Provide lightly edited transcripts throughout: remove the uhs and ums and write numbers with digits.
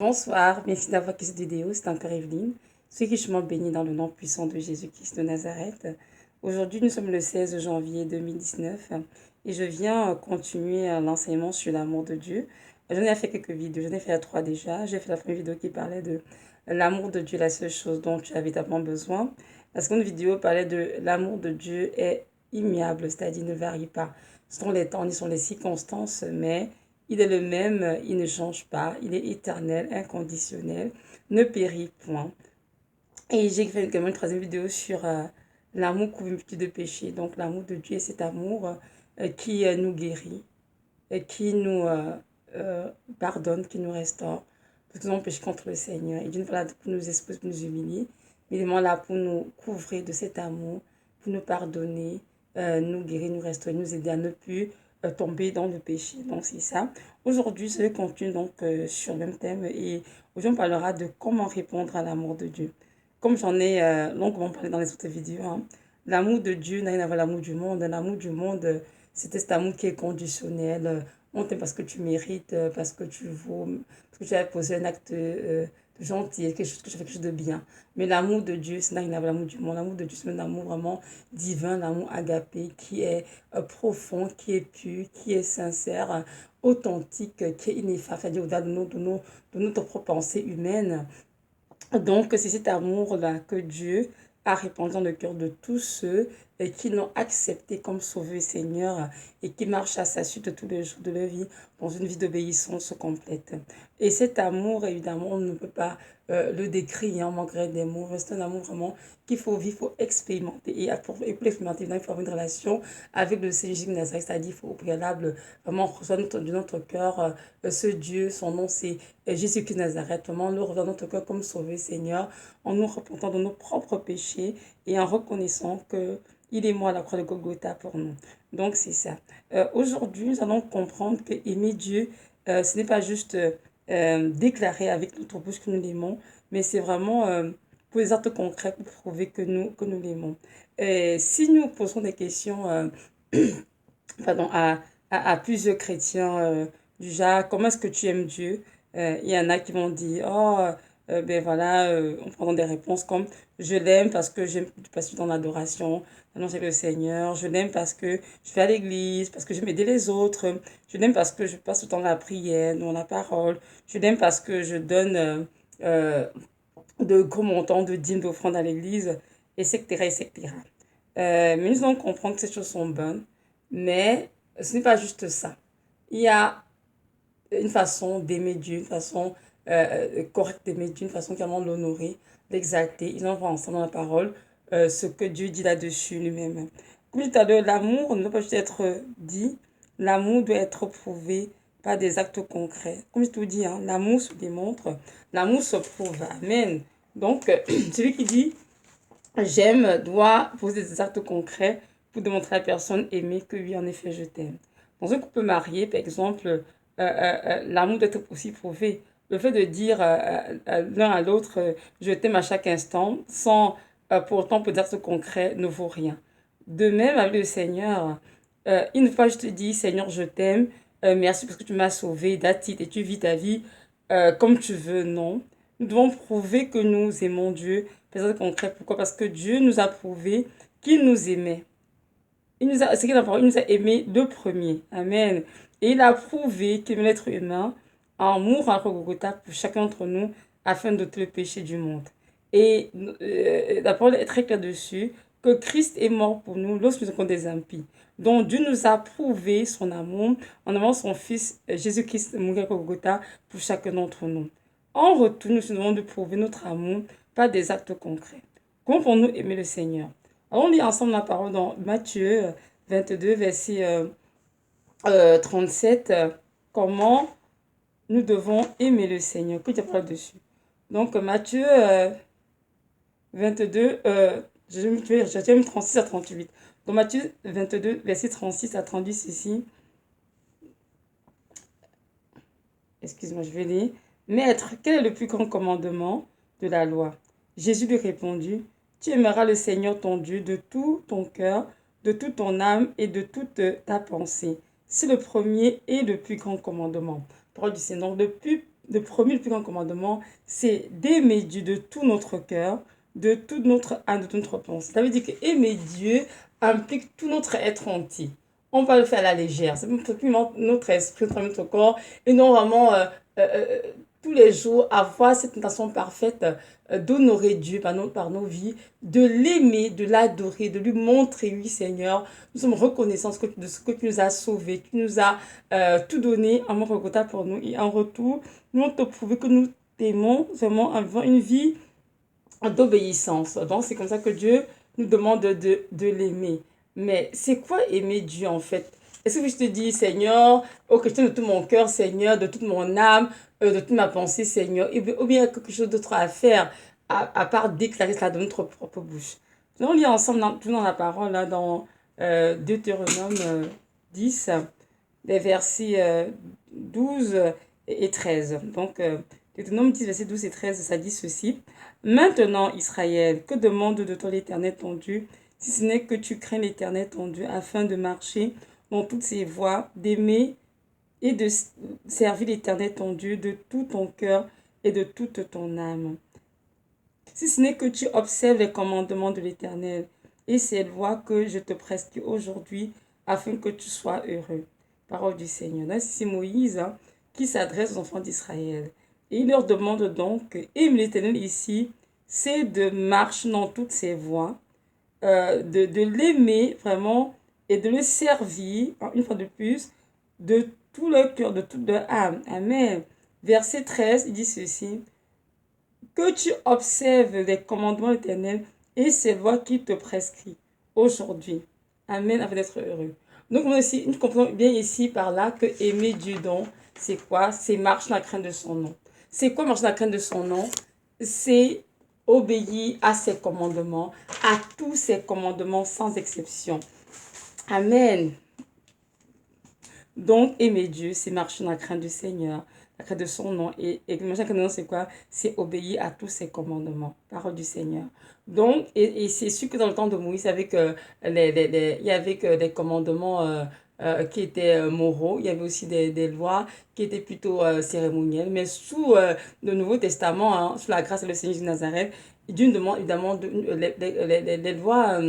Bonsoir, merci d'avoir écouté cette vidéo, c'est encore Evelyne. Soyez richement bénis dans le nom puissant de Jésus-Christ de Nazareth. Aujourd'hui, nous sommes le 16 janvier 2019 et je viens continuer l'enseignement sur l'amour de Dieu. J'en ai fait quelques vidéos, j'en ai fait 3 déjà. J'ai fait la première vidéo qui parlait de l'amour de Dieu, la seule chose dont tu as véritablement besoin. La seconde vidéo parlait de l'amour de Dieu est immuable, c'est-à-dire ne varie pas. Ce sont les temps, ce sont les circonstances, mais il est le même, il ne change pas, il est éternel, inconditionnel, ne périt point. Et j'ai fait également une troisième vidéo sur l'amour couvre une multitude de péchés. Donc l'amour de Dieu est cet amour qui nous guérit, qui nous pardonne, qui nous restaure. Pour tous nos péchés contre le Seigneur. Et Dieu n'est pas là pour nous exposer, pour nous humilier, mais il est vraiment là pour nous couvrir de cet amour, pour nous pardonner, nous guérir, nous restaurer, nous aider à ne plus tomber dans le péché. Donc c'est ça. Aujourd'hui, je vais continuer donc sur le même thème et aujourd'hui on parlera de comment répondre à l'amour de Dieu. Comme j'en ai longuement parlé dans les autres vidéos, hein, l'amour de Dieu n'a rien à voir avec l'amour du monde. L'amour du monde, c'est cet amour qui est conditionnel. On t'aime parce que tu mérites, parce que tu vaux, parce que tu as posé un acte de gentil, quelque chose, que tu fais quelque chose de bien. Mais l'amour de Dieu, c'est n'a rien à voir avec l'amour du monde. L'amour de Dieu, c'est un amour vraiment divin, l'amour agapé, qui est profond, qui est pur, qui est sincère, authentique, qui est ineffable, c'est-à-dire au-delà de notre propre pensée humaine. Donc, c'est cet amour-là que Dieu a répandu dans le cœur de tous ceux qui l'ont accepté comme sauveur et Seigneur et qui marchent à sa suite tous les jours de leur vie dans une vie d'obéissance complète. Et cet amour, évidemment, on ne peut pas le décrire, hein, malgré des mots. C'est un amour vraiment qu'il faut vivre, il faut expérimenter. Et pour l'expérimenter, il faut avoir une relation avec le Seigneur Jésus de Nazareth, c'est-à-dire il faut au préalable vraiment recevoir de notre cœur ce Dieu, son nom c'est Jésus-Christ de Nazareth, vraiment le revenir dans notre cœur comme sauvé Seigneur, en nous repentant de nos propres péchés et en reconnaissant que il est mort à la croix de Golgotha pour nous. Donc c'est ça. Aujourd'hui, nous allons comprendre que aimer Dieu, ce n'est pas juste déclarer avec notre bouche que nous l'aimons, mais c'est vraiment pour des actes concrets pour prouver que nous l'aimons. Si nous posons des questions pardon, à plusieurs chrétiens du genre, comment est-ce que tu aimes Dieu? Il y en a qui vont dire, oh, ben voilà, en prenant des réponses comme, je l'aime parce que j'aime passer dans l'adoration, annoncer le Seigneur, je l'aime parce que je vais à l'église, parce que j'aime aider les autres, je l'aime parce que je passe le temps dans la prière, dans la parole, je l'aime parce que je donne de gros montants de dîmes d'offrandes à l'église, etc., etc. Mais nous allons comprendre que ces choses sont bonnes, mais ce n'est pas juste ça. Il y a une façon d'aimer Dieu, une façon correcte d'aimer Dieu, une façon vraiment de l'honorer, l'exalter. Ils en vont ensemble dans la parole, ce que Dieu dit là-dessus lui-même. Comme je disais tout à l'heure, l'amour ne doit pas juste être dit, l'amour doit être prouvé par des actes concrets. Comme je te dis, hein, l'amour se démontre, l'amour se prouve. Amen. Donc, celui qui dit j'aime doit poser des actes concrets pour démontrer à la personne aimée que oui, en effet, je t'aime. Dans un couple marié, par exemple, l'amour doit être aussi prouvé. Le fait de dire l'un à l'autre je t'aime à chaque instant, sans pour autant poser des actes concrets, ne vaut rien. De même avec le Seigneur, une fois je te dis Seigneur, je t'aime, merci parce que tu m'as sauvé, that's it, et tu vis ta vie comme tu veux, non. Nous devons prouver que nous aimons Dieu. Personne concret. Pourquoi? Parce que Dieu nous a prouvé qu'il nous aimait. C'est qu'il il nous a aimés le premier. Amen. Et il a prouvé qu'il aimait l'être humain en mourant à Golgotha pour chacun d'entre nous afin d'ôter le péché du monde. Et la parole est très claire dessus que Christ est mort pour nous lorsque nous sommes des impies. Donc Dieu nous a prouvé son amour en envoyant son Fils Jésus-Christ mourir à Golgotha pour chacun d'entre nous. En retour, nous devons de prouver notre amour par des actes concrets. Comment pouvons-nous aimer le Seigneur? Alors, on lit ensemble la parole dans Matthieu 22, verset 37. Comment nous devons aimer le Seigneur. Que tu parles dessus. Donc, Matthieu 22, je vais 36 à 38. Donc, Matthieu 22, verset 36 à 38, ceci. Excuse-moi, je vais lire. Maître, quel est le plus grand commandement de la loi? Jésus lui répondit, tu aimeras le Seigneur ton Dieu de tout ton cœur, de toute ton âme et de toute ta pensée. C'est le premier et le plus grand commandement. Parole du Seigneur. le premier, le plus grand commandement, c'est d'aimer Dieu de tout notre cœur, de toute notre âme, de toute notre pensée. Ça veut dire que aimer Dieu implique tout notre être entier. On va le faire à la légère. C'est plus notre esprit, notre corps, et non vraiment euh, tous les jours avoir cette intention parfaite d'honorer Dieu par nos vies, de l'aimer, de l'adorer, de lui montrer, oui Seigneur, nous sommes reconnaissants de ce que tu nous as sauvés, tu nous as tout donné en mort pour nous, et en retour, nous on te prouver que nous t'aimons vraiment en vivant une vie d'obéissance. Donc c'est comme ça que Dieu nous demande de l'aimer. Mais c'est quoi aimer Dieu en fait? Est-ce que je te dis, Seigneur, oh, que je t'aime de tout mon cœur, Seigneur, de toute mon âme, de toute ma pensée, Seigneur, ou bien quelque chose d'autre à faire, à part déclarer cela de notre propre bouche. Nous on lit ensemble dans la parole, là, dans Deutéronome 10, les versets 12 et 13. Donc, Deutéronome 10, versets 12 et 13, ça dit ceci. Maintenant, Israël, que demande de toi l'Éternel ton Dieu, si ce n'est que tu crains l'Éternel ton Dieu, afin de marcher dans toutes ses voies, d'aimer et de servir l'Éternel ton Dieu de tout ton cœur et de toute ton âme. Si ce n'est que tu observes les commandements de l'Éternel et ses lois que je te prescris aujourd'hui, afin que tu sois heureux. Parole du Seigneur. Là, c'est Moïse qui s'adresse aux enfants d'Israël. Et il leur demande donc, aime l'Éternel ici, c'est de marcher dans toutes ses voies, de l'aimer vraiment et de le servir, une fois de plus, de tout leur cœur, de toute leur âme. Amen. Verset 13, il dit ceci. Que tu observes les commandements éternels et ses lois qu'il te prescrit aujourd'hui. Amen, afin d'être heureux. Donc, nous comprenons bien ici par là que aimer Dieu donc, c'est quoi? C'est marcher dans la crainte de son nom. C'est quoi marcher dans la crainte de son nom? C'est obéir à ses commandements, à tous ses commandements sans exception. Amen. Donc, aimer Dieu, c'est marcher dans la crainte du Seigneur, la crainte de son nom. Et marcher dans la crainte de son nom, c'est quoi? C'est obéir à tous ses commandements. Parole du Seigneur. Donc, et c'est sûr que dans le temps de Moïse, il y avait des commandements qui étaient moraux. Il y avait aussi des lois qui étaient plutôt cérémonielles. Mais sous le Nouveau Testament, sous la grâce de le Seigneur de Nazareth, Dieu nous demande évidemment les lois,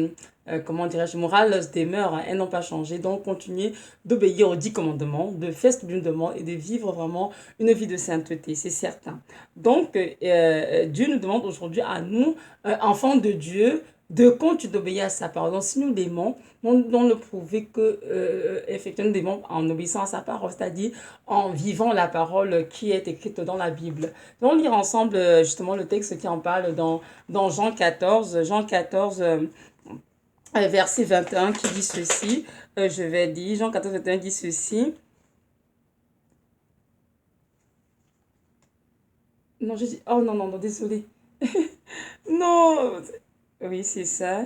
comment dirais-je, morales demeurent, elles n'ont pas changé. Donc, continuez d'obéir aux 10 commandements, de faire ce que Dieu nous demande et de vivre vraiment une vie de sainteté, c'est certain. Donc, Dieu nous demande aujourd'hui à nous, enfants de Dieu, de continuer d'obéir à sa parole. Donc, si nous l'aimons, nous devons le prouver que, effectivement, nous l'aimons en obéissant à sa parole, c'est-à-dire en vivant la parole qui est écrite dans la Bible. Nous allons lire ensemble, justement, le texte qui en parle dans Jean 14. Jean 14, verset 21, qui dit ceci. Je vais dire, Jean 14, 21 dit ceci. Non, je dis, oh non, non, non, désolé. Non, oui, c'est ça.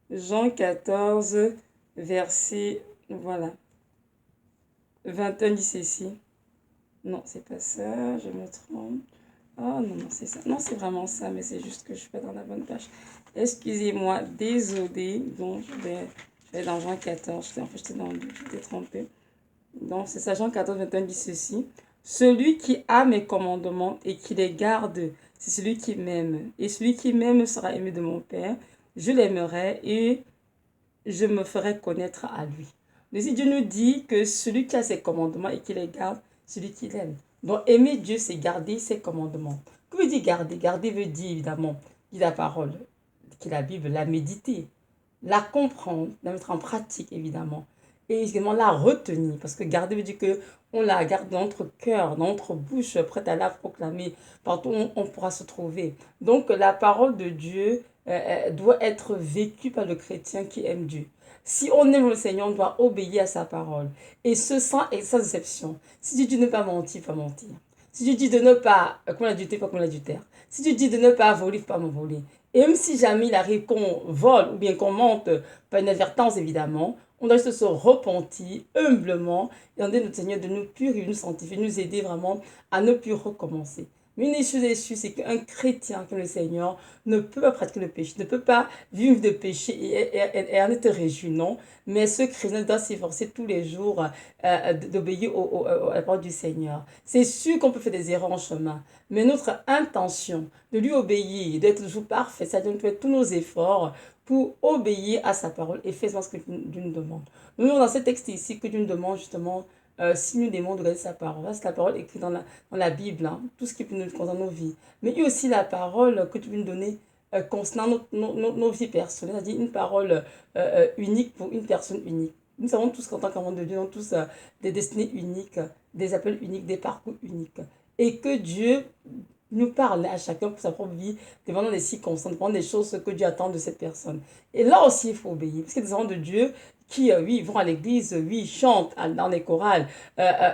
Jean 14, verset, voilà, 21 dit ceci. Non, c'est pas ça, je me trompe. Oh non, non, c'est ça. Non, c'est vraiment ça, mais c'est juste que je suis pas dans la bonne page. Excusez-moi, désolé. Donc, je vais dans Jean 14. En fait, j'étais trompée. Donc, c'est ça, Jean 14, 21 dit ceci. Celui qui a mes commandements et qui les garde, c'est celui qui m'aime. Et celui qui m'aime sera aimé de mon Père. Je l'aimerai et je me ferai connaître à lui. Mais si Dieu nous dit que celui qui a ses commandements et qui les garde, celui qui l'aime. Donc, aimer Dieu, c'est garder ses commandements. Que veut dire garder? Garder veut dire, évidemment, dire la parole, qui est la Bible, la méditer, la comprendre, la mettre en pratique, évidemment. Et également la retenir. Parce que garder veut dire que on la garde dans notre cœur, dans notre bouche, prête à la proclamer partout où on pourra se trouver. Donc, la parole de Dieu doit être vécue par le chrétien qui aime Dieu. Si on aime le Seigneur, on doit obéir à sa parole. Et ce sans exception. Si Dieu dit ne pas mentir, il faut pas mentir. Si Dieu dit de ne pas commettre l'adultère, il faut pas commettre l'adultère. Si Dieu dit de ne pas voler, il ne faut pas me voler. Et même si jamais il arrive qu'on vole ou bien qu'on mente, par inadvertance évidemment, on doit juste se repentir humblement et demander à notre Seigneur de nous purifier, nous sanctifier, nous aider vraiment à ne plus recommencer. Mais une issue déçue, c'est qu'un chrétien comme le Seigneur ne peut pas pratiquer le péché, ne peut pas vivre de péché et en être réjoui, non. Mais ce chrétien doit s'efforcer tous les jours d'obéir à la parole du Seigneur. C'est sûr qu'on peut faire des erreurs en chemin, mais notre intention de lui obéir, d'être toujours parfait, c'est-à-dire de faire tous nos efforts pour obéir à sa parole et faire ce que Dieu nous demande. Nous voyons dans ce texte ici que Dieu nous demande justement si nous demandons de garder sa parole. C'est la parole écrite dans la Bible, hein, tout ce qui peut nous concerne nos vies. Mais il y a aussi la parole que tu veux nous donner concernant nos vies personnelles, c'est-à-dire une parole unique pour une personne unique. Nous savons tous qu'en tant qu'enfants de Dieu, nous avons tous des destinées uniques, des appels uniques, des parcours uniques. Et que Dieu nous parle à chacun pour sa propre vie, dépendant des circonstances, dépendant des choses que Dieu attend de cette personne. Et là aussi, il faut obéir. Parce qu'il y a des enfants de Dieu qui, oui, vont à l'église, oui, chantent dans les chorales,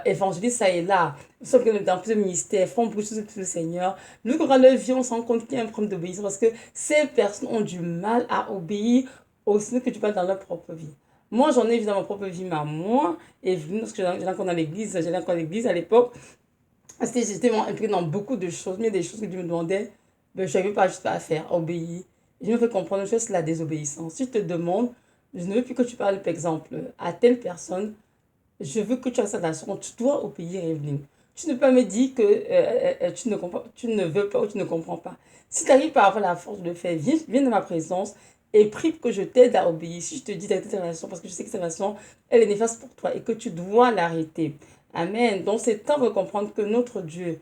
évangélisent ça et là, sauf que dans plusieurs ministères, font beaucoup de choses pour le Seigneur. Nous, quand on leur vie, on se rend compte qu'il y a un problème d'obéissance parce que ces personnes ont du mal à obéir au Seigneur que tu parles dans leur propre vie. Moi, j'en ai vu dans ma propre vie, mais moi, et lorsque j'allais encore dans l'église, j'allais encore à l'église à l'époque, j'étais impliquée dans beaucoup de choses, mais des choses que Dieu me demandait, ben, je n'avais pas juste à faire, à obéir. Et je me fais comprendre une chose, c'est la désobéissance. Si je te demande, je ne veux plus que tu parles, par exemple, à telle personne, je veux que tu aies cette relation, tu dois obéir, Evelyne. Tu ne peux pas me dire que tu ne veux pas ou tu ne comprends pas. Si tu arrives pas à avoir la force de le faire, viens de ma présence et prie pour que je t'aide à obéir. Si je te dis d'arrêter cette relation, parce que je sais que cette relation, elle est néfaste pour toi et que tu dois l'arrêter. Amen. Donc c'est temps de comprendre que notre Dieu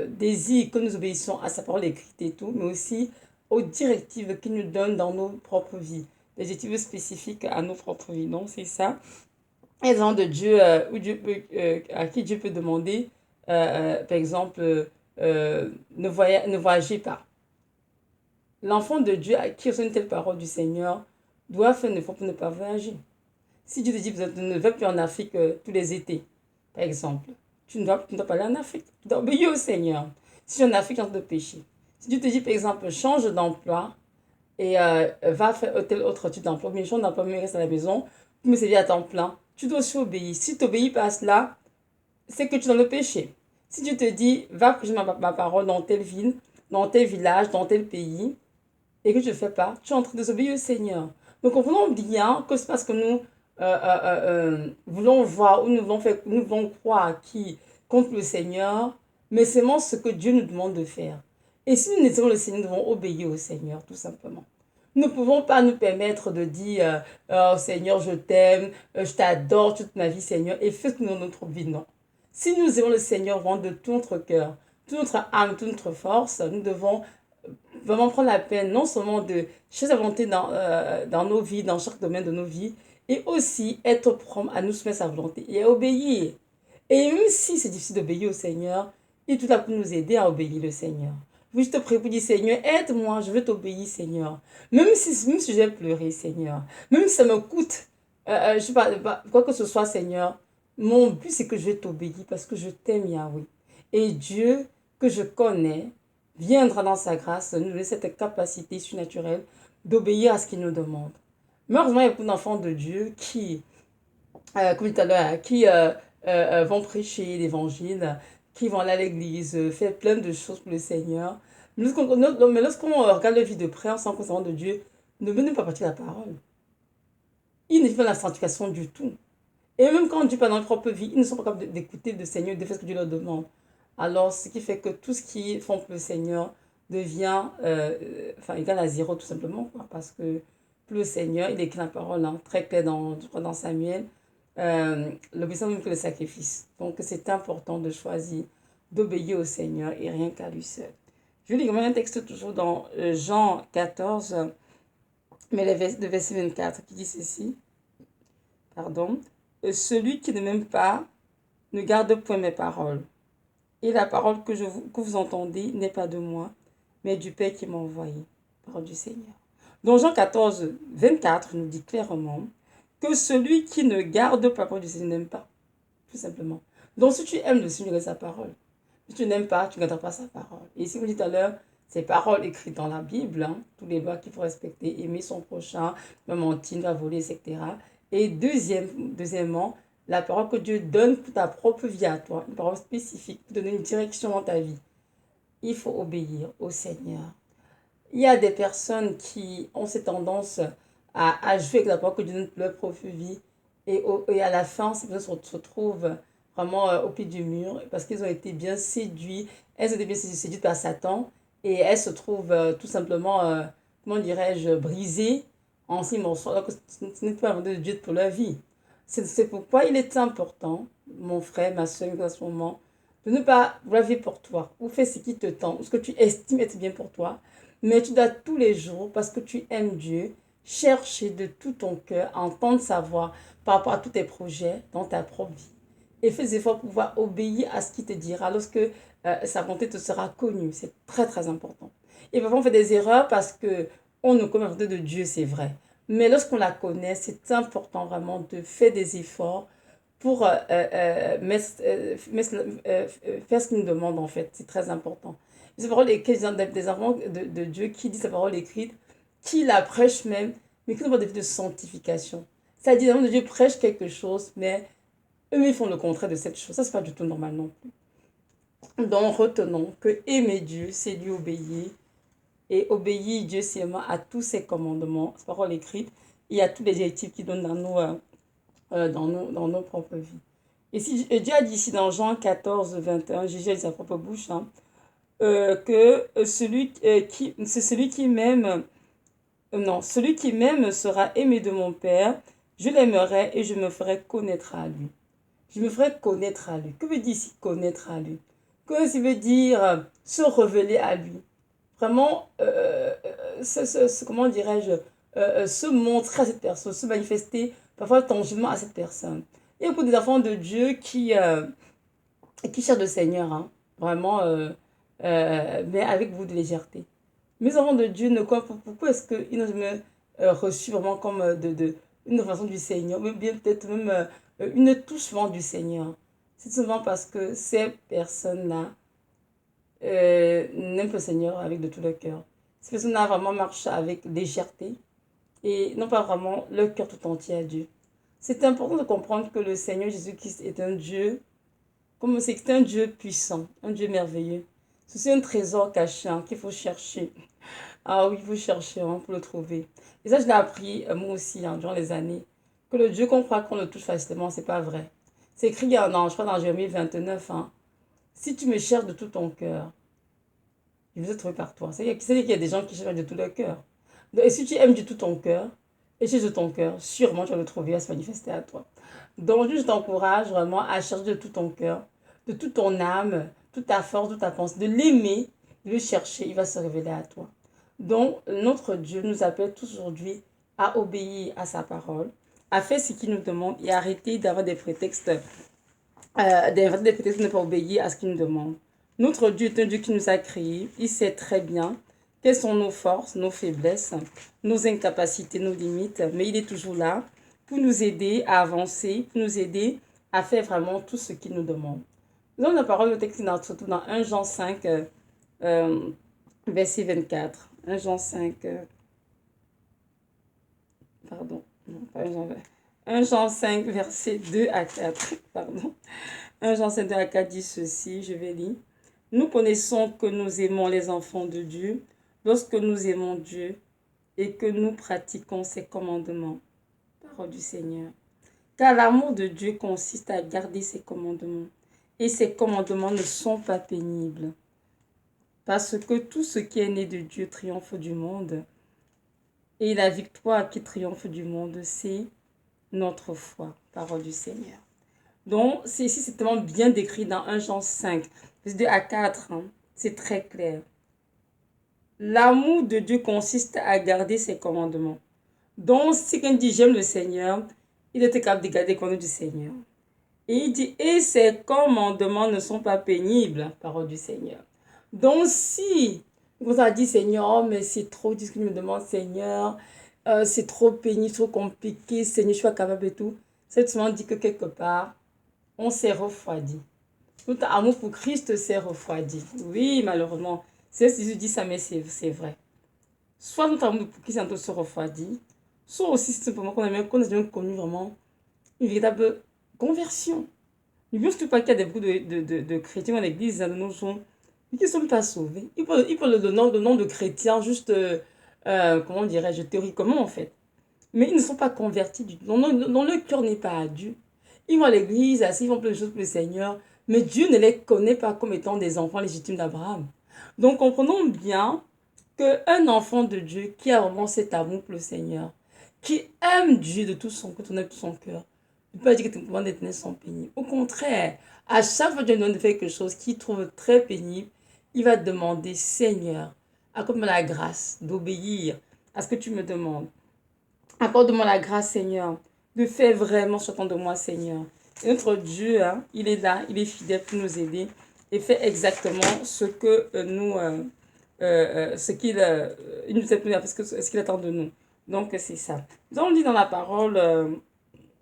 désire que nous obéissions à sa parole écrite et tout, mais aussi aux directives qu'il nous donne dans nos propres vies. Des directives spécifiques à nos propres vies. Donc c'est ça. Exemple de Dieu, à qui Dieu peut demander, par exemple, ne voyagez pas. L'enfant de Dieu à qui reçoit une telle parole du Seigneur doit faire un effort pour ne pas voyager. Si Dieu te dit que tu ne vas plus en Afrique tous les étés, par exemple, tu ne dois pas aller en Afrique. Tu dois obéir au Seigneur. Si tu es en Afrique, tu es en train de pécher. Si Dieu te dit, par exemple, change d'emploi et va faire tel autre type d'emploi, mais change d'emploi, mais reste à la maison, pour me servir à temps plein, tu dois aussi obéir. Si tu n'obéis pas à cela, c'est que tu es dans le péché. Si Dieu te dit, va prêcher ma parole dans telle ville, dans tel village, dans tel pays, et que tu ne le fais pas, tu es en train de désobéir au Seigneur. Donc, comprenons bien que c'est parce que nous voulons voir ou nous voulons croire qui contre le Seigneur, mais c'est vraiment ce que Dieu nous demande de faire. Et si nous n'étions le Seigneur, nous devons obéir au Seigneur, tout simplement. Nous ne pouvons pas nous permettre de dire oh, Seigneur, je t'aime, je t'adore toute ma vie, Seigneur, et fais ce que nous dans notre vie. Non. Si nous aimons le Seigneur vraiment de tout notre cœur, toute notre âme, toute notre force, nous devons vraiment prendre la peine non seulement de chercher sa volonté dans nos vies, dans chaque domaine de nos vies, et aussi être prompt à nous soumettre sa volonté et à obéir. Et même si c'est difficile d'obéir au Seigneur, il est tout là pour nous aider à obéir le Seigneur. Je te prie pour dire, Seigneur, aide-moi, je veux t'obéir, Seigneur. Même si je vais pleurer, Seigneur. Même si ça me coûte, je sais pas, quoi que ce soit, Seigneur. Mon but, c'est que je vais t'obéir parce que je t'aime, Yahweh. Et Dieu, que je connais, viendra dans sa grâce nous donner cette capacité surnaturelle d'obéir à ce qu'il nous demande. Malheureusement, il y a beaucoup d'enfants de Dieu qui, comme tout à l'heure, qui vont prêcher l'évangile, qui vont aller à l'église, faire plein de choses pour le Seigneur. Mais lorsqu'on regarde la vie de près, on sent que les de Dieu ne veut pas partir la parole. Ils ne font pas la sanctification du tout. Et même quand Dieu parle dans leur propre vie, ils ne sont pas capables d'écouter le Seigneur, de faire ce que Dieu leur demande. Alors, ce qui fait que tout ce qu'ils font pour le Seigneur devient égal à zéro, tout simplement. Quoi, parce que pour le Seigneur, il écrit la parole très claire dans Samuel, l'obéissance même que le sacrifice. Donc, c'est important de choisir d'obéir au Seigneur et rien qu'à lui seul. Je vais lire un texte toujours dans Jean 14, mais le verset 24, qui dit ceci. Pardon. Celui qui ne m'aime pas ne garde point mes paroles. Et la parole que vous entendez n'est pas de moi, mais du Père qui m'a envoyé. Parole du Seigneur. Donc Jean 14, 24 nous dit clairement que celui qui ne garde pas la parole du Seigneur n'aime pas. Tout simplement. Donc si tu aimes le Seigneur et sa parole, si tu n'aimes pas, tu ne garderas pas sa parole. Et ici, vous dites tout à l'heure, ces paroles écrites dans la Bible, tous les lois qu'il faut respecter, aimer son prochain, ne mentir, ne pas voler, etc. Et deuxièmement, la parole que Dieu donne pour ta propre vie à toi, une parole spécifique pour donner une direction dans ta vie. il faut obéir au Seigneur. Il y a des personnes qui ont cette tendance à jouer avec la parole que Dieu leur profile et à la fin, ces personnes se retrouvent vraiment au pied du mur parce qu'ils ont été bien séduits. Elles ont été bien séduites par Satan et elles se trouvent tout simplement, comment dirais-je, brisées en six morceaux alors que ce n'est pas un de Dieu pour leur vie. C'est pourquoi il est important, mon frère, ma soeur, en ce moment, de ne pas vouloir vivre pour toi ou faire ce qui te tente ou ce que tu estimes être bien pour toi. Mais tu dois tous les jours, parce que tu aimes Dieu, chercher de tout ton cœur, entendre sa voix par rapport à tous tes projets dans ta propre vie. Et fais des efforts pour pouvoir obéir à ce qu'il te dira lorsque sa volonté te sera connue. C'est très très important. Et parfois on fait des erreurs parce que on ne connaît la volonté de Dieu, c'est vrai. Mais lorsqu'on la connaît, c'est important vraiment de faire des efforts pour faire ce qu'il nous demande en fait. C'est très important. Ces paroles écrites des enfants de Dieu qui disent ces paroles écrites, qui la prêchent même, mais qui n'ont pas de vie de sanctification. C'est-à-dire, les enfants de Dieu prêchent quelque chose, mais eux, ils font le contraire de cette chose. Ça, c'est pas du tout normal non plus. Donc, retenons que aimer Dieu, c'est lui obéir. Et obéir Dieu seulement à tous ses commandements, ces paroles écrites, et à tous les directives qu'il donne dans nos propres vies. Et si Dieu a dit ici dans Jean 14, 21, Jésus a dit sa propre bouche, que c'est celui qui m'aime, non, celui qui m'aime sera aimé de mon Père, je l'aimerai et je me ferai connaître à lui. Je me ferai connaître à lui. Que veut dire ici connaître à lui? Que ça veut dire se révéler à lui? Vraiment, comment dirais-je, se montrer à cette personne, se manifester parfois tangiblement à cette personne. Il y a beaucoup des enfants de Dieu qui cherchent le Seigneur, hein, vraiment, mais avec beaucoup de légèreté. Mes enfants de Dieu ne croient pas. Pourquoi est-ce qu'ils n'ont jamais reçu vraiment comme une façon du Seigneur, ou bien peut-être même une touche vraiment du Seigneur? C'est souvent parce que ces personnes-là n'aiment le Seigneur avec de tout leur cœur. Ces personnes-là vraiment marchent avec légèreté et n'ont pas vraiment leur cœur tout entier à Dieu. C'est important de comprendre que le Seigneur Jésus-Christ est un Dieu, comme c'est un Dieu puissant, un Dieu merveilleux. C'est un trésor caché qu'il faut chercher. Ah oui, il faut chercher pour le trouver. Et ça, je l'ai appris moi aussi durant les années. Que le Dieu qu'on croit qu'on le touche facilement, c'est pas vrai. C'est écrit je crois dans Jérémie 29. Si tu me cherches de tout ton cœur, je vais trouver par toi. C'est-à-dire qu'il y a des gens qui cherchent de tout leur cœur. Et si tu aimes de tout ton cœur, et cherches de ton cœur, sûrement tu vas le trouver à se manifester à toi. Donc, je t'encourage vraiment à chercher de tout ton cœur, de toute ton âme, toute ta force, toute ta pensée, de l'aimer, de le chercher, il va se révéler à toi. Donc, notre Dieu nous appelle tous aujourd'hui à obéir à sa parole, à faire ce qu'il nous demande et arrêter d'avoir des prétextes, de ne pas obéir à ce qu'il nous demande. Notre Dieu est un Dieu qui nous a créés. Il sait très bien quelles sont nos forces, nos faiblesses, nos incapacités, nos limites, mais il est toujours là pour nous aider à avancer, pour nous aider à faire vraiment tout ce qu'il nous demande. Nous avons la parole de texte surtout dans 1 Jean 5, verset 24. 1 Jean 5, pardon, non, pas 1 Jean, 1 Jean 5, verset 2 à 4, pardon. 1 Jean 5, 2 à 4 dit ceci, je vais lire. Nous connaissons que nous aimons les enfants de Dieu lorsque nous aimons Dieu et que nous pratiquons ses commandements. Parole du Seigneur. Car l'amour de Dieu consiste à garder ses commandements. Et ses commandements ne sont pas pénibles. Parce que tout ce qui est né de Dieu triomphe du monde. Et la victoire qui triomphe du monde, c'est notre foi. Parole du Seigneur. Donc, ici, c'est tellement bien décrit dans 1 Jean 5, verset 2 à 4. C'est très clair. L'amour de Dieu consiste à garder ses commandements. Donc, si quelqu'un dit j'aime le Seigneur, il était capable de garder les commandements du Seigneur. Et il dit, et ses commandements ne sont pas pénibles, parole du Seigneur. Donc, si vous avez dit Seigneur, oh, mais c'est trop, dis ce qu'il me demande, Seigneur, c'est trop pénible, trop compliqué, Seigneur, je suis pas capable et tout. C'est souvent dit que quelque part, on s'est refroidi. Notre amour pour Christ s'est refroidi. Oui, malheureusement. C'est si je dis ça, mais c'est vrai. Soit notre amour pour Christ est en train de se refroidir, soit aussi simplement qu'on a même connu vraiment une véritable conversion. N'oublions surtout pas qu'il y a beaucoup de chrétiens dans l'église de nos jours qui ne sont pas sauvés. Ils parlent de nom de chrétiens, juste, comment dirais-je, théoriquement en fait. Mais ils ne sont pas convertis du tout. Dont le cœur n'est pas à Dieu. Ils vont à l'église, assis, ils font plein de choses pour le Seigneur, mais Dieu ne les connaît pas comme étant des enfants légitimes d'Abraham. Donc comprenons bien qu'un enfant de Dieu qui a vraiment cet amour pour le Seigneur, qui aime Dieu de tout son cœur, de tout son cœur, ne peut pas dire que tes pouvoirs d'éternel sont pénibles. Au contraire, à chaque fois que Dieu lui demande de faire quelque chose qu'il trouve très pénible, il va demander, Seigneur, accorde-moi la grâce d'obéir à ce que tu me demandes. Accorde-moi la grâce, Seigneur, de faire vraiment ce qu'on de moi, Seigneur. Et notre Dieu, hein, il est là, il est fidèle pour nous aider et fait exactement ce que ce qu'il il nous aide parce que ce qu'il attend de nous. Donc, c'est ça. Nous avons dit dans la parole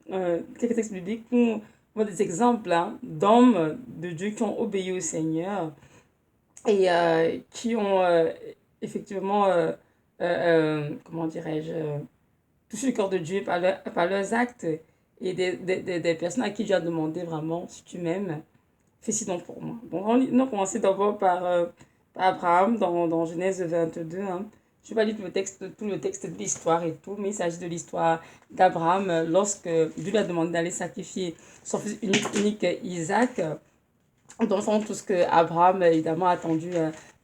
quelques textes bibliques pour voir des exemples hein, d'hommes de Dieu qui ont obéi au Seigneur et qui ont effectivement, comment dirais-je, touché le corps de Dieu par leurs actes et des personnes à qui Dieu a demandé vraiment, si tu m'aimes, fais ci donc pour moi. Donc, on a commencé d'abord par Abraham dans Genèse 22. Hein. Je ne vais pas lire tout le texte de l'histoire et tout, mais il s'agit de l'histoire d'Abraham lorsque Dieu lui a demandé d'aller sacrifier son fils unique Isaac. Donc, on tout ce que Abraham, évidemment, a attendu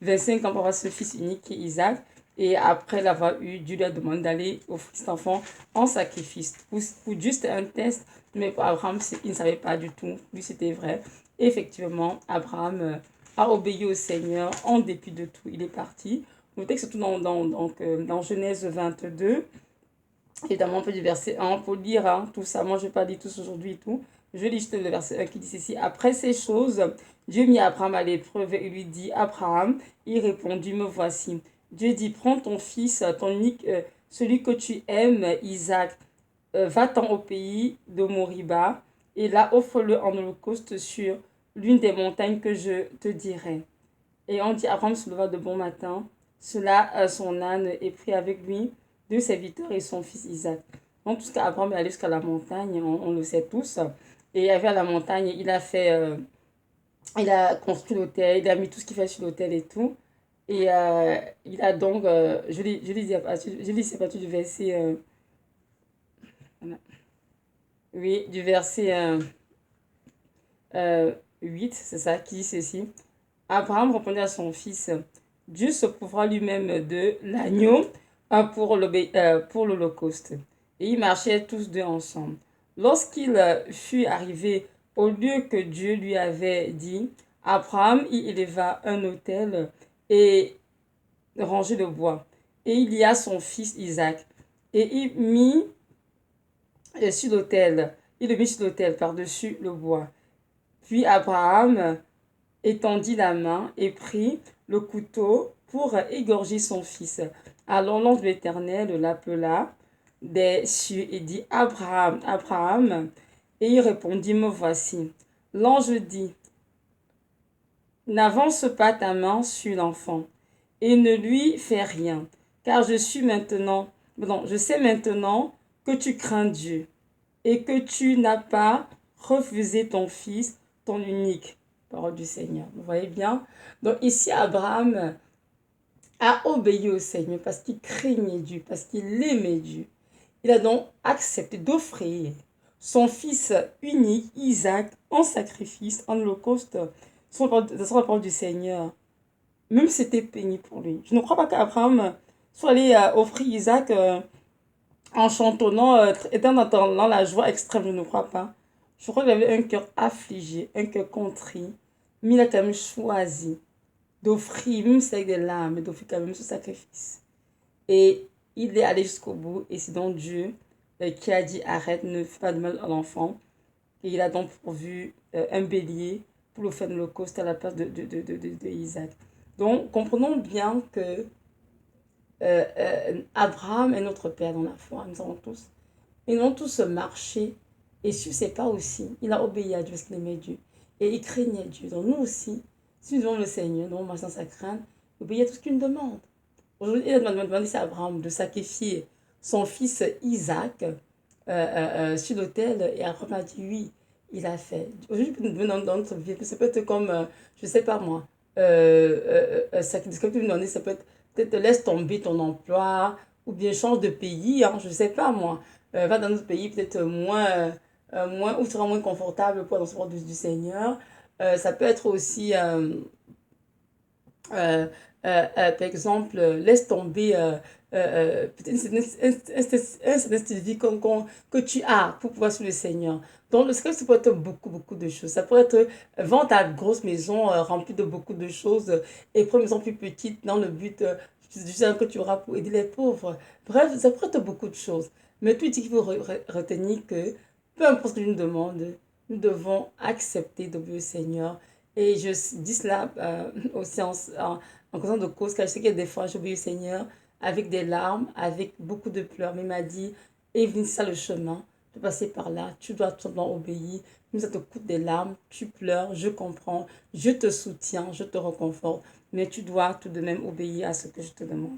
25 ans pour avoir ce fils unique Isaac. Et après l'avoir eu, Dieu lui a demandé d'aller offrir cet enfant en sacrifice. Pour Dieu, c'était un test, mais pour Abraham, il ne savait pas du tout. Lui, c'était vrai. Et effectivement, Abraham a obéi au Seigneur en dépit de tout. Il est parti. Le texte, surtout dans Genèse 22. Évidemment, on peut du verset 1 pour lire hein, tout ça. Moi, je ne vais pas lire tout aujourd'hui et tout. Je lis juste le verset 1 qui dit ceci. Après ces choses, Dieu mit Abraham à l'épreuve et lui dit, Abraham, il répondit, me voici. Dieu dit, prends ton fils, ton unique, celui que tu aimes, Isaac, va-t'en au pays de Moriba, et là offre-le en holocauste sur l'une des montagnes que je te dirai. Et on dit, Abraham se leva de bon matin, cela son âne et prit avec lui deux serviteurs et son fils Isaac. Donc tout ce qu'Abraham est allé jusqu'à la montagne, on le sait tous. Et arrivé à la montagne, il a construit l'hôtel, il a mis tout ce qu'il fait sur l'hôtel et tout. Et il a donc, je lis c'est parti du verset, oui, du verset 8, c'est ça, qui dit ceci. Abraham répondit à son fils, Dieu se prouvera lui-même de l'agneau pour l'Holocauste. Et ils marchaient tous deux ensemble. Lorsqu'il fut arrivé au lieu que Dieu lui avait dit, Abraham y éleva un autel et rangé de bois. Et il y a son fils Isaac. Et il mit sur l'autel, il le mit sur l'autel par-dessus le bois. Puis Abraham étendit la main et prit le couteau pour égorger son fils. Alors l'ange de l'Éternel l'appela des cieux et dit, Abraham, Abraham. Et il répondit, me voici. L'ange dit, n'avance pas ta main sur l'enfant et ne lui fais rien, car je sais maintenant que tu crains Dieu et que tu n'as pas refusé ton fils, ton unique. Parole du Seigneur. Vous voyez bien? Donc ici, Abraham a obéi au Seigneur parce qu'il craignait Dieu, parce qu'il aimait Dieu. Il a donc accepté d'offrir son fils unique, Isaac, en sacrifice, en holocauste, sur la parole du Seigneur. Même si c'était pénible pour lui. Je ne crois pas qu'Abraham soit allé offrir Isaac en chantonnant, étant dans la joie extrême, je ne crois pas. Je crois qu'il avait un cœur affligé, un cœur contrit, mais il a quand même choisi d'offrir, même si c'est avec des larmes, mais d'offrir quand même ce sacrifice. Et il est allé jusqu'au bout, et c'est donc Dieu qui a dit arrête, ne fais pas de mal à l'enfant. Et il a donc pourvu un bélier pour le faire de l'Holocauste à la place de Isaac. Donc comprenons bien que Abraham est notre père dans la foi, nous avons tous. Et nous avons tous marché et sur ses pas aussi. Il a obéi à Dieu parce qu'il aimait Dieu. Et il craignait Dieu. Donc nous aussi, si nous avons le Seigneur, nous avons marché dans sa crainte, obéir à tout ce qu'il nous demande. Aujourd'hui, il a demandé à Abraham de sacrifier son fils Isaac sur l'autel. Et Abraham a dit oui, il a fait. Aujourd'hui, dans notre vie, ça peut être comme, je ne sais pas moi, sacrifice que tu veux donner, ça peut être peut-être laisse tomber ton emploi ou bien change de pays, hein, je ne sais pas moi. Va dans notre pays peut-être moins, où tu seras moins confortable pour recevoir du Seigneur. Ça peut être aussi, par exemple, laisse tomber peut-être un certain style de vie que tu as pour pouvoir suivre le Seigneur. Donc, le script, ça peut être beaucoup, beaucoup de choses. Ça peut être vendre ta grosse maison remplie de beaucoup de choses et prendre une maison plus petite dans le but du Seigneur que tu auras pour aider les pauvres. Bref, ça peut être beaucoup de choses. Mais tout dit qu'il faut retenir que peu importe ce que nous demande, nous devons accepter d'obéir au Seigneur. Et je dis cela aussi en causant de cause, car je sais que des fois, j'obéis au Seigneur avec des larmes, avec beaucoup de pleurs. Mais il m'a dit, Evelyne, c'est ça le chemin, de passer par là, tu dois tout simplement obéir. Même ça te coûte des larmes, tu pleures, je comprends, je te soutiens, je te réconforte, mais tu dois tout de même obéir à ce que je te demande.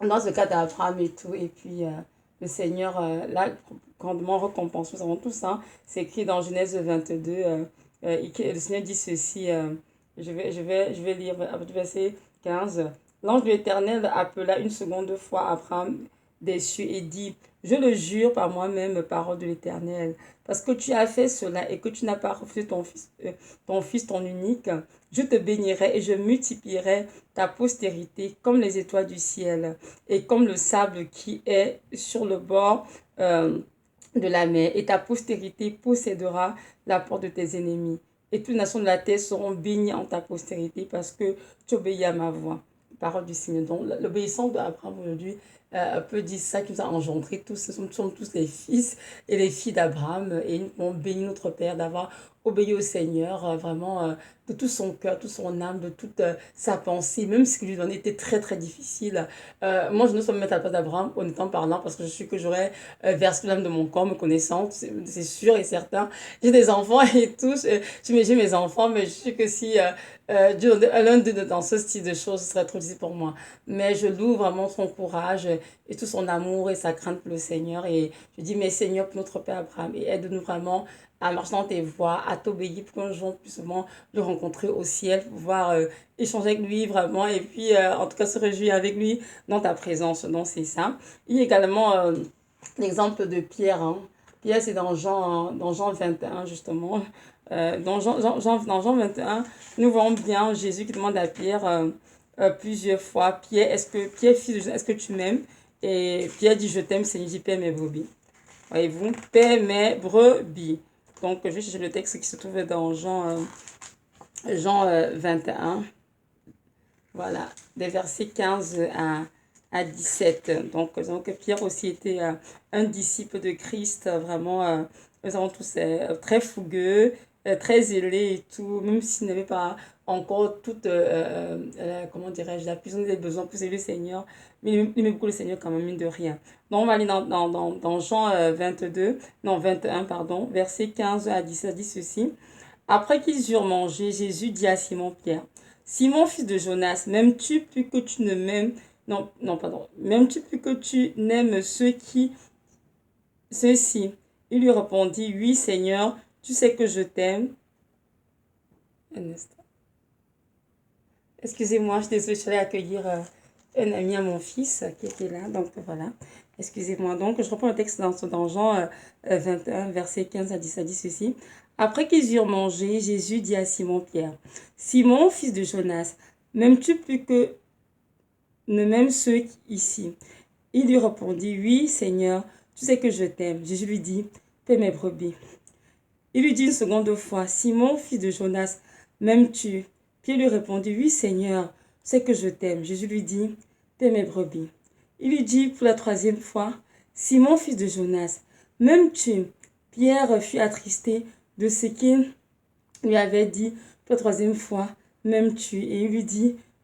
Dans ce cas d'Abraham et tout, et puis le Seigneur, là, grandement récompense. Nous avons tout ça. C'est écrit dans Genèse 22. Le Seigneur dit ceci. Je vais lire verset 15. L'ange de l'Éternel appela une seconde fois Abraham des cieux et dit, je le jure par moi-même, parole de l'Éternel, parce que tu as fait cela et que tu n'as pas refusé ton unique, je te bénirai et je multiplierai ta postérité comme les étoiles du ciel et comme le sable qui est sur le bord de la mer. Et ta postérité possédera la porte de tes ennemis. Et toutes les nations de la terre seront bénies en ta postérité parce que tu obéis à ma voix. Parole du Seigneur. Donc, l'obéissance d'Abraham aujourd'hui peut dire ça qui nous a engendré tous. Ce sont tous les fils et les filles d'Abraham. Et nous pouvons bénir notre Père d'avoir obéi au Seigneur vraiment de tout son cœur, toute son âme, de toute sa pensée, même si lui en était très très difficile. Moi, je ne saurais me mettre à la place d'Abraham, honnêtement parlant, parce que je suis que j'aurais versé l'âme de mon corps, me connaissant, c'est sûr et certain. J'ai des enfants et tout, j'ai mes enfants, mais je sais que si l'un d'eux dans ce style de choses, ce serait trop difficile pour moi. Mais je loue vraiment son courage et tout son amour et sa crainte pour le Seigneur. Et je dis, mais Seigneur, pour notre Père Abraham, et aide-nous vraiment à marcher dans tes voies, à t'obéir pour qu'un jour puisse souvent le rencontrer au ciel, pouvoir échanger avec lui vraiment et puis en tout cas se réjouir avec lui dans ta présence. Donc c'est ça. Il y a également l'exemple de Pierre. Hein. Pierre, c'est dans Jean 21 justement. Dans Jean 21, nous voyons bien Jésus qui demande à Pierre plusieurs fois, Pierre, fils de Jean, est-ce que tu m'aimes? Et Pierre dit, je t'aime, Seigneur, dit, paie mes brebis. Voyez-vous, paie mes brebis. Donc, je vais chercher le texte qui se trouve dans Jean 21. Voilà, des versets 15 à 17. Donc Pierre aussi était un disciple de Christ, vraiment, nous avons tous très fougueux, très zélé et tout, même s'il n'avait pas encore toute, comment dirais-je, la puissance des besoins pour servir le Seigneur, mais il aimait beaucoup le Seigneur quand même, mine de rien. Donc on va aller dans Jean 21, pardon, versets 15 à 17, dit ceci. Après qu'ils eurent mangé, Jésus dit à Simon-Pierre, Simon, fils de Jonas, m'aimes-tu plus que tu ne m'aimes? Non, non, pardon. M'aimes-tu plus que tu n'aimes ceux-ci? Il lui répondit, oui, Seigneur, tu sais que je t'aime. Un instant. Excusez-moi, je suis désolée, je suis allée accueillir un ami à mon fils qui était là. Donc voilà, excusez-moi. Donc je reprends le texte dans Jean 21, verset 15 à 10, ça dit ceci. Après qu'ils eurent mangé, Jésus dit à Simon-Pierre, Simon, fils de Jonas, m'aimes-tu plus que ne m'aiment ceux ici? Il lui répondit, oui, Seigneur, tu sais que je t'aime. Jésus lui dit, paie mes brebis. Il lui dit une seconde fois, Simon, fils de Jonas, m'aimes-tu? Pierre lui répondit, oui, Seigneur, tu sais que je t'aime. Jésus lui dit, paie mes brebis. Il lui dit pour la troisième fois, Simon, fils de Jonas, m'aimes-tu? Pierre fut attristé de ce qu'il lui avait dit pour la troisième fois, m'aimes-tu? Et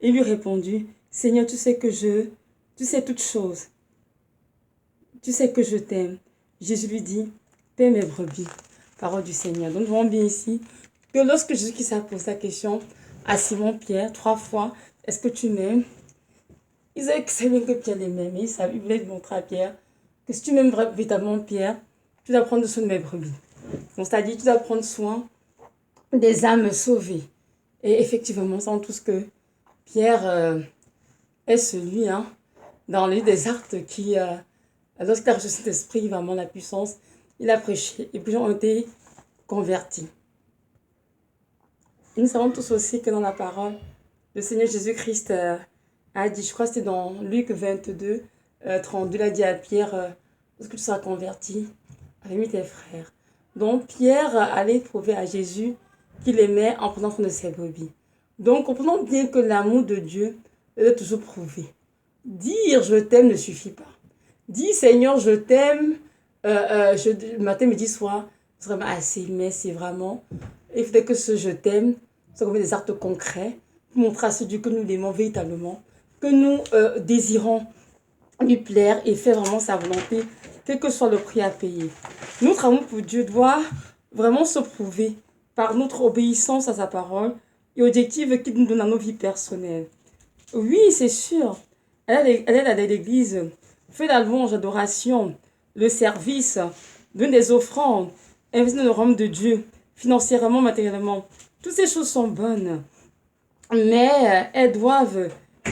il lui répondit, Seigneur, tu sais toutes choses. Tu sais que je t'aime. Jésus lui dit, paie mes brebis. Parole du Seigneur. Donc, nous voyons bien ici que lorsque Jésus qui s'est posé la question à Simon-Pierre 3 fois, est-ce que tu m'aimes? Il savait que Pierre l'aimait, mais il voulait montrer à Pierre que si tu m'aimes véritablement Pierre, tu dois prendre soin de mes brebis. Donc, c'est-à-dire tu dois prendre soin des âmes sauvées. Et effectivement, nous savons tous que Pierre est celui, hein, dans les des actes qui, lorsqu'il a reçu cet esprit, vraiment la puissance, il a prêché et plusieurs ont été convertis. Et nous savons tous aussi que dans la parole, le Seigneur Jésus-Christ a dit, je crois que c'était dans Luc 22, 32, il a dit à Pierre, lorsque tu seras converti, réunis tes frères. Donc Pierre allait prouver à Jésus qu'il aimait en prenant soin de ses brebis. Donc comprenons bien que l'amour de Dieu est toujours prouvé. Dire je t'aime ne suffit pas. Dire Seigneur je t'aime matin, midi, soir, c'est vraiment assez, mais c'est vraiment, il faudrait que ce je t'aime soit comme des actes concrets pour montrer à ce Dieu que nous l'aimons véritablement, que nous désirons lui plaire et faire vraiment sa volonté, quel que soit le prix à payer. Notre amour pour Dieu doit vraiment se prouver par notre obéissance à sa parole et aux directives qu'il nous donne dans nos vies personnelles. Oui, c'est sûr. Elle est à l'église, fait la louange, l'adoration, le service, donne des offrandes, investit dans le royaume de Dieu, financièrement, matériellement. Toutes ces choses sont bonnes, mais elles doivent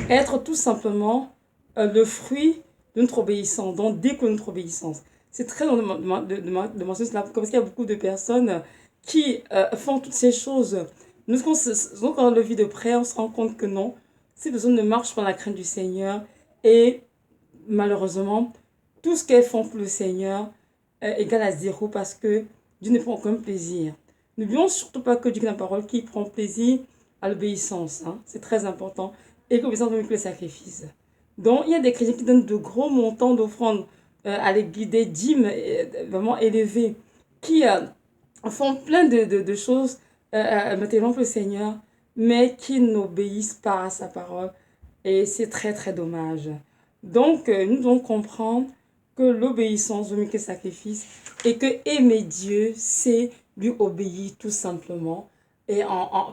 être tout simplement le fruit de notre obéissance, donc dès que notre obéissance. C'est très long de mentionner cela, parce qu'il y a beaucoup de personnes qui font toutes ces choses. Nous, quand on le vit de près, on se rend compte que non, ces personnes ne marchent pas dans la crainte du Seigneur. Et malheureusement, tout ce qu'elles font pour le Seigneur est égal à zéro parce que Dieu ne prend aucun plaisir. N'oublions surtout pas que Dieu est la parole qui prend plaisir à l'obéissance. Hein. C'est très important. Et que l'obéissance vaut mieux que le sacrifice. Donc, il y a des chrétiens qui donnent de gros montants d'offrandes à l'église, des dîmes vraiment élevées, qui font plein de choses matériellement pour le Seigneur, mais qui n'obéissent pas à sa parole. Et c'est très, très dommage. Donc, nous devons comprendre que l'obéissance vaut mieux que le sacrifice et que aimer Dieu, c'est lui obéir tout simplement et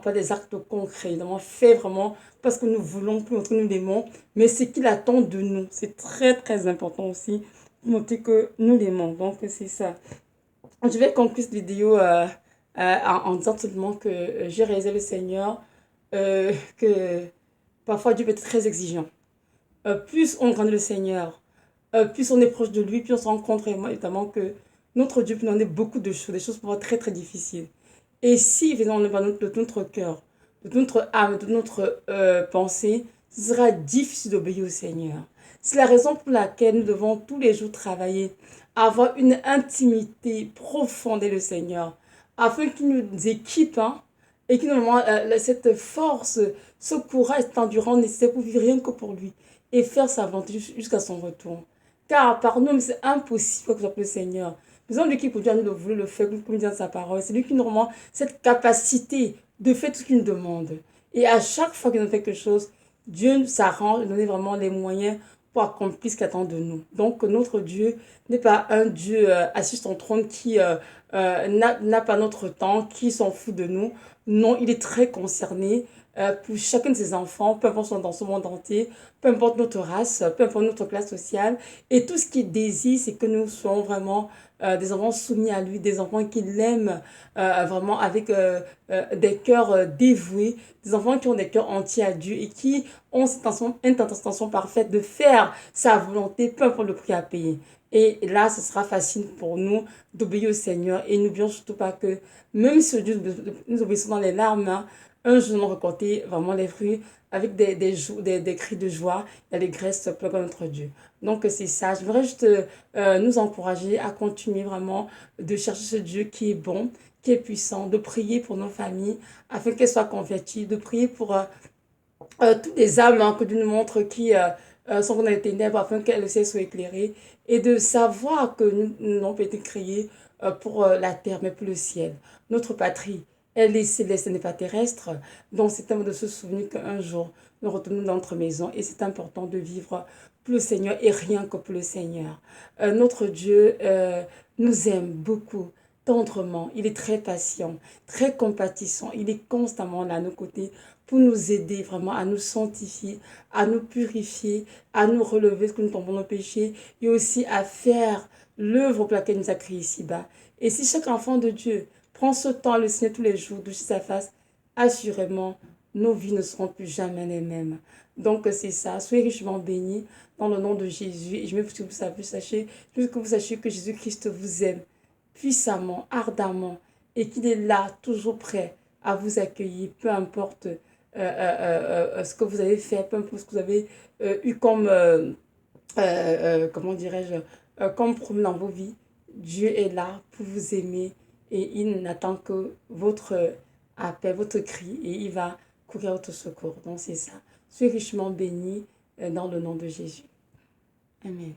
pas des actes concrets. On fait vraiment parce que nous voulons, parce que nous l'aimons, mais c'est qu'il attend de nous. C'est très, très important aussi pour montrer que nous l'aimons. Donc, c'est ça. Je vais conclure cette vidéo en disant simplement que j'ai réalisé le Seigneur, que parfois Dieu peut être très exigeant. Plus on grandit le Seigneur, plus on est proche de lui, plus on se rend compte évidemment que notre Dieu peut nous donner beaucoup de choses, des choses pour très très difficiles. Et si évidemment on ne va de notre cœur, de notre âme, de notre pensée, ce sera difficile d'obéir au Seigneur. C'est la raison pour laquelle nous devons tous les jours travailler, avoir une intimité profonde avec le Seigneur, afin qu'il nous équipe, hein, et qu'il nous donne cette force, ce courage, cette endurance nécessaire pour vivre rien que pour lui et faire sa volonté jusqu'à son retour. Car par nous, c'est impossible que le Seigneur. Nous avons lui qui pour Dieu nous voulu le faire, comme il dit dans sa parole. C'est lui qui nous rend cette capacité de faire tout ce qu'il nous demande. Et à chaque fois qu'il nous fait quelque chose, Dieu s'arrange, nous donne vraiment les moyens pour accomplir ce qu'il attend de nous. Donc notre Dieu n'est pas un Dieu assis sur son trône qui n'a pas notre temps, qui s'en fout de nous. Non, il est très concerné pour chacun de ses enfants, peu importe dans ce monde entier, peu importe notre race, peu importe notre classe sociale. Et tout ce qu'il désire, c'est que nous soyons vraiment des enfants soumis à lui, des enfants qui l'aiment vraiment avec des cœurs dévoués, des enfants qui ont des cœurs entiers à Dieu et qui ont cette intention parfaite de faire sa volonté, peu importe le prix à payer. Et là, ce sera facile pour nous d'obéir au Seigneur. Et n'oublions surtout pas que même si Dieu nous obéissons dans les larmes, hein, un jour nous récolter vraiment les fruits avec des cris de joie et les graisses pleurent à notre Dieu. Donc c'est ça, je voudrais juste nous encourager à continuer vraiment de chercher ce Dieu qui est bon, qui est puissant, de prier pour nos familles afin qu'elles soient converties, de prier pour toutes les âmes hein, que Dieu nous montre qui sont dans les ténèbres afin qu'elles aussi soient éclairées et de savoir que nous n'avons pas été créés pour la terre mais pour le ciel. Notre patrie, elle est céleste, elle n'est pas terrestre. Donc c'est important de se souvenir qu'un jour, nous retournons dans notre maison et c'est important de vivre pour le Seigneur et rien que pour le Seigneur. Notre Dieu nous aime beaucoup, tendrement. Il est très patient, très compatissant. Il est constamment là à nos côtés pour nous aider vraiment à nous sanctifier, à nous purifier, à nous relever ce que nous tombons nos péchés et aussi à faire l'œuvre pour laquelle il nous a créés ici-bas. Et si chaque enfant de Dieu prends ce temps à le signer tous les jours, de sa face, assurément, nos vies ne seront plus jamais les mêmes. Donc, c'est ça. Soyez richement bénis dans le nom de Jésus. Et je veux que je veux que vous sachiez que Jésus-Christ vous aime puissamment, ardemment, et qu'il est là, toujours prêt à vous accueillir, peu importe ce que vous avez fait, peu importe ce que vous avez eu comme, comment dirais-je, comme problème dans vos vies. Dieu est là pour vous aimer et il n'attend que votre appel, votre cri, et il va courir à votre secours. Donc c'est ça. Soyez richement bénis dans le nom de Jésus. Amen.